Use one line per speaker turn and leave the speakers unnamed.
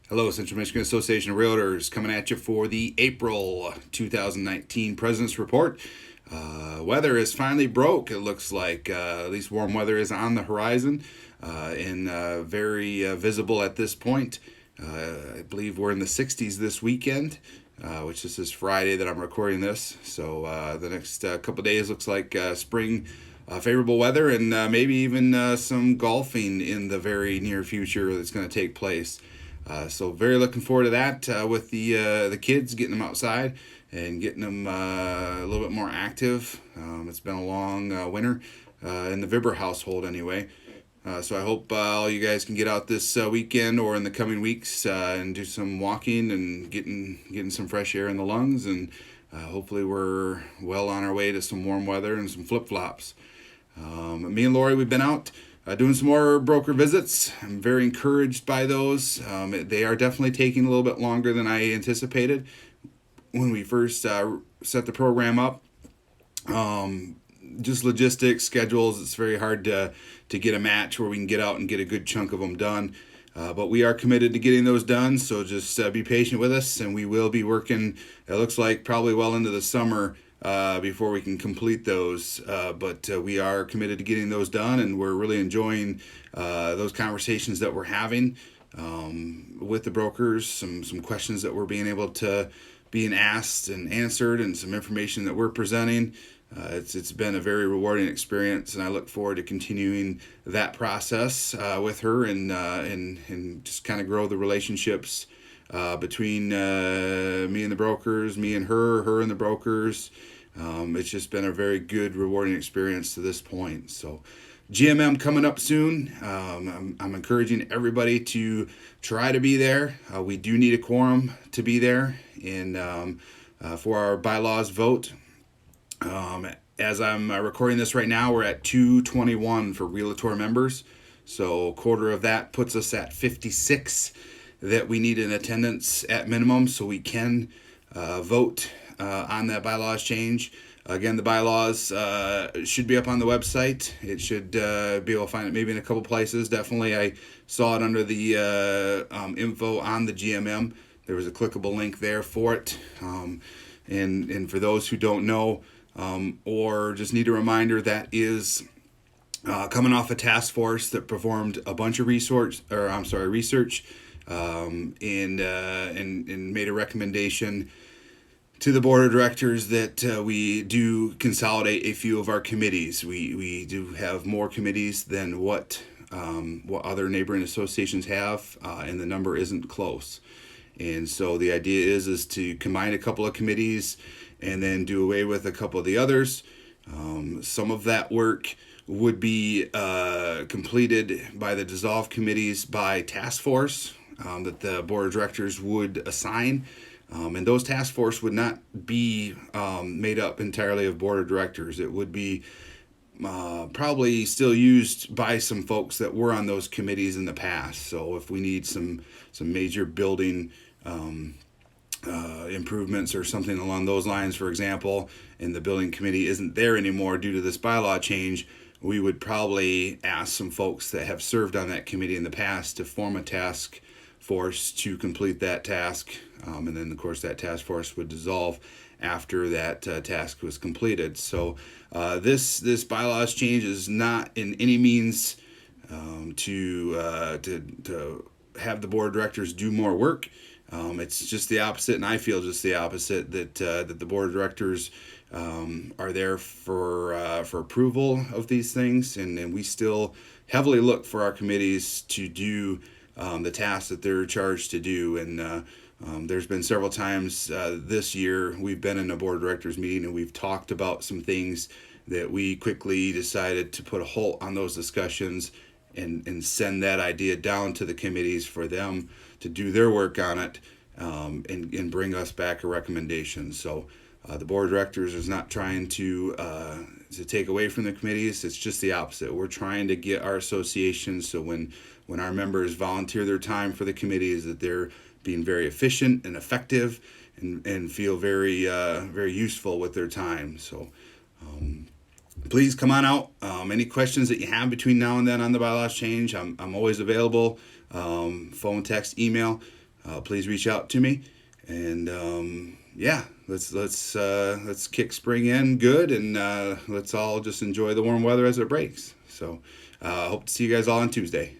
Hello, Central Michigan Association of Realtors coming at you for the April 2019 President's Report. Weather is finally broke. It looks like at least warm weather is on the horizon and very visible at this point. I believe we're in the 60s this weekend, which this is Friday that I'm recording this. So the next couple days looks like spring favorable weather and maybe even some golfing in the very near future that's going to take place. So very looking forward to that with the kids, getting them outside and getting them a little bit more active. It's been a long winter in the Vibber household anyway. So I hope all you guys can get out this weekend or in the coming weeks and do some walking and getting some fresh air in the lungs. And hopefully we're well on our way to some warm weather and some flip-flops. Me and Lori, we've been out doing some more broker visits. I'm very encouraged by those. They are definitely taking a little bit longer than I anticipated when we first set the program up. Just logistics, schedules, it's very hard to get a match where we can get out and get a good chunk of them done. But we are committed to getting those done, so just be patient with us, and we will be working, it looks like, probably well into the summer before we can complete those. But we are committed to getting those done, and we're really enjoying those conversations that we're having with the brokers, some questions that we're being asked and answered, and some information that we're presenting. It's been a very rewarding experience, and I look forward to continuing that process with her and just kind of grow the relationships between me and the brokers, me and her and the brokers. It's just been a very good, rewarding experience to this point. So GMM coming up soon. I'm encouraging everybody to try to be there. We do need a quorum to be there and for our bylaws vote. As I'm recording this right now, we're at 221 for Realtor members. So a quarter of that puts us at 56 that we need in attendance at minimum so we can vote on that bylaws change. Again, the bylaws should be up on the website. It should be able to find it maybe in a couple places. Definitely, I saw it under the info on the GMM. There was a clickable link there for it. And for those who don't know, or just need a reminder, that is coming off a task force that performed a bunch of research, and made a recommendation to the board of directors that we do consolidate a few of our committees. We do have more committees than what other neighboring associations have, and the number isn't close. And so the idea is to combine a couple of committees and then do away with a couple of the others. Some of that work would be completed by the dissolved committees by task force that the board of directors would assign. And those task force would not be made up entirely of board of directors. It would be probably still used by some folks that were on those committees in the past. So if we need some major building improvements or something along those lines, for example, and the building committee isn't there anymore due to this bylaw change, we would probably ask some folks that have served on that committee in the past to form a task force to complete that task. And then, of course, that task force would dissolve after that task was completed. So this bylaws change is not in any means to have the board of directors do more work. It's just the opposite, and I feel just the opposite, that the board of directors are there for approval of these things, and we still heavily look for our committees to do the tasks that they're charged to do. And there's been several times this year we've been in a board of directors meeting and we've talked about some things that we quickly decided to put a halt on those discussions and send that idea down to the committees for them to do their work on it and bring us back a recommendation. So the board of directors is not trying to take away from the committees. It's just the opposite. We're trying to get our association so when our members volunteer their time for the committees, that they're being very efficient and effective and feel very very useful with their time. So please come on out. Any questions that you have between now and then on the bylaws change, I'm always available. Phone, text, email. please reach out to me. And yeah, let's kick spring in good, and let's all just enjoy the warm weather as it breaks. So hope to see you guys all on Tuesday.